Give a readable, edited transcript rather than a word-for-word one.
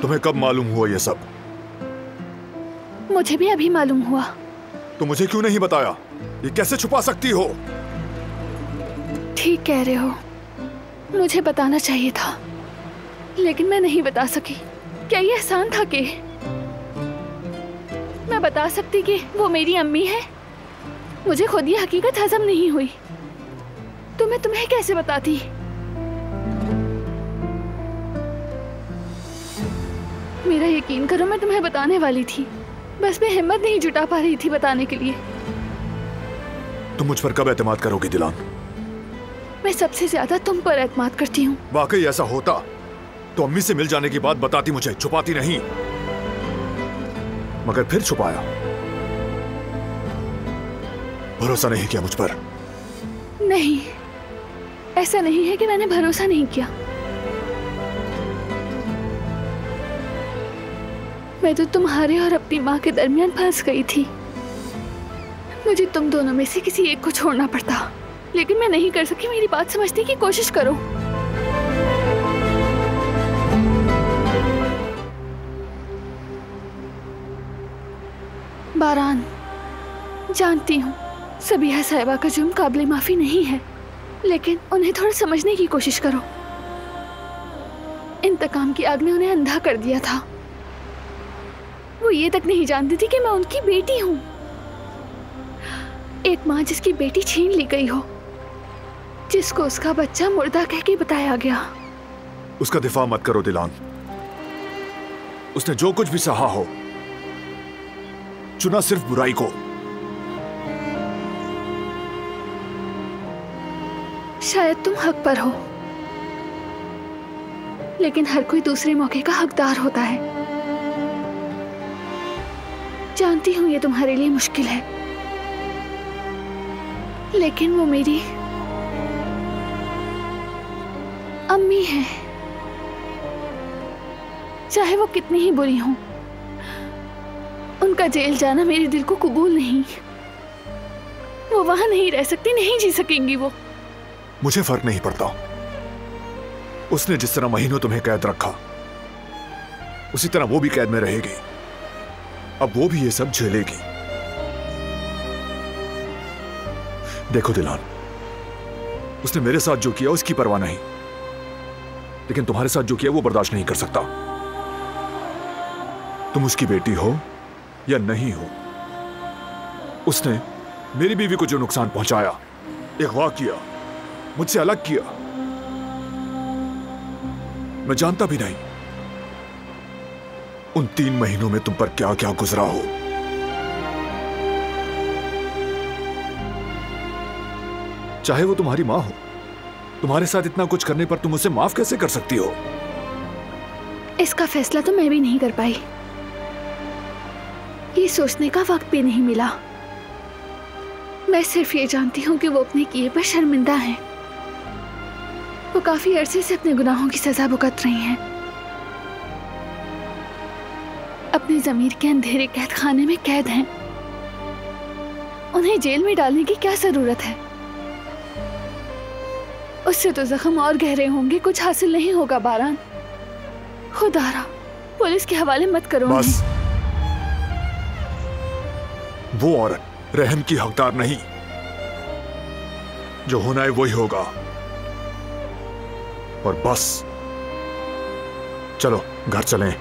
तुम्हें कब मालूम हुआ ये सब? मुझे भी अभी मालूम हुआ। तो मुझे क्यों नहीं बताया? ये कैसे छुपा सकती हो? ठीक कह रहे हो, मुझे बताना चाहिए था, लेकिन मैं नहीं बता सकी। क्या ये आसान था कि मैं बता सकती कि वो मेरी अम्मी है? मुझे खुद ये हकीकत हजम नहीं हुई, तो मैं तुम्हें कैसे बताती? मेरा यकीन करो, मैं तुम्हें बताने वाली थी, बस मैं हिम्मत नहीं जुटा पा रही थी बताने के लिए। तुम मुझ पर कब एतमाद करोगी दिलान? मैं सबसे ज्यादा तुम पर एतमाद करती हूँ। वाकई ऐसा होता तो अम्मी से मिल जाने की बात बताती मुझे, छुपाती नहीं। मगर फिर छुपाया। भरोसा नहीं किया मुझ पर। नहीं, ऐसा नहीं है कि मैंने भरोसा नहीं किया। मैं तो तुम्हारे और अपनी माँ के दरमियान फंस गई थी। मुझे तुम दोनों में से किसी एक को छोड़ना पड़ता, लेकिन मैं नहीं कर सकी। मेरी बात समझने की कोशिश करो। बारान, जानती हूँ सबिहा साहिबा का जुर्म काबिल माफी नहीं है, लेकिन उन्हें थोड़ा समझने की कोशिश करो। इंतकाम की आग ने उन्हें अंधा कर दिया था। वो ये तक नहीं जानती थी कि मैं उनकी बेटी हूँ। एक माँ जिसकी बेटी छीन ली गई हो, जिसको उसका बच्चा मुर्दा कह के बताया गया। उसका दिफा मत करो दिलान। उसने जो कुछ भी सहा हो, चुना सिर्फ बुराई को। शायद तुम हक पर हो, लेकिन हर कोई दूसरे मौके का हकदार होता है। जानती हूं ये तुम्हारे लिए मुश्किल है, लेकिन वो मेरी अम्मी है। चाहे वो कितनी ही बुरी हों, उनका जेल जाना मेरे दिल को कबूल नहीं। वो वहां नहीं रह सकती, नहीं जी सकेंगी वो। मुझे फर्क नहीं पड़ता। उसने जिस तरह महीनों तुम्हें कैद रखा, उसी तरह वो भी कैद में रहेगी। अब वो भी ये सब झेलेगी। देखो दिलान, उसने मेरे साथ जो किया उसकी परवाह नहीं, लेकिन तुम्हारे साथ जो किया वो बर्दाश्त नहीं कर सकता। तुम उसकी बेटी हो या नहीं हो, उसने मेरी बीवी को जो नुकसान पहुंचाया, अगवा किया, मुझसे अलग किया, मैं जानता भी नहीं उन 3 महीनों में तुम पर क्या क्या गुजरा हो। चाहे वो तुम्हारी मां हो, तुम्हारे साथ इतना कुछ करने पर तुम उसे माफ कैसे कर सकती हो? इसका फैसला तो मैं भी नहीं कर पाई। ये सोचने का वक्त भी नहीं मिला। मैं सिर्फ ये जानती हूँ कि वो अपने किए पर शर्मिंदा हैं। वो काफी अरसे से अपने गुनाहों की सजा भुगत रही हैं। अपने ज़मीर के अंधेरे कैद खाने में कैद हैं। उन्हें जेल में डालने की क्या जरूरत है? उससे तो जख्म और गहरे होंगे, कुछ हासिल नहीं होगा। बारान, खुदारा पुलिस के हवाले मत करो। बस, वो औरत रहम की हकदार नहीं। जो होना है वही होगा। और बस, चलो घर चलें।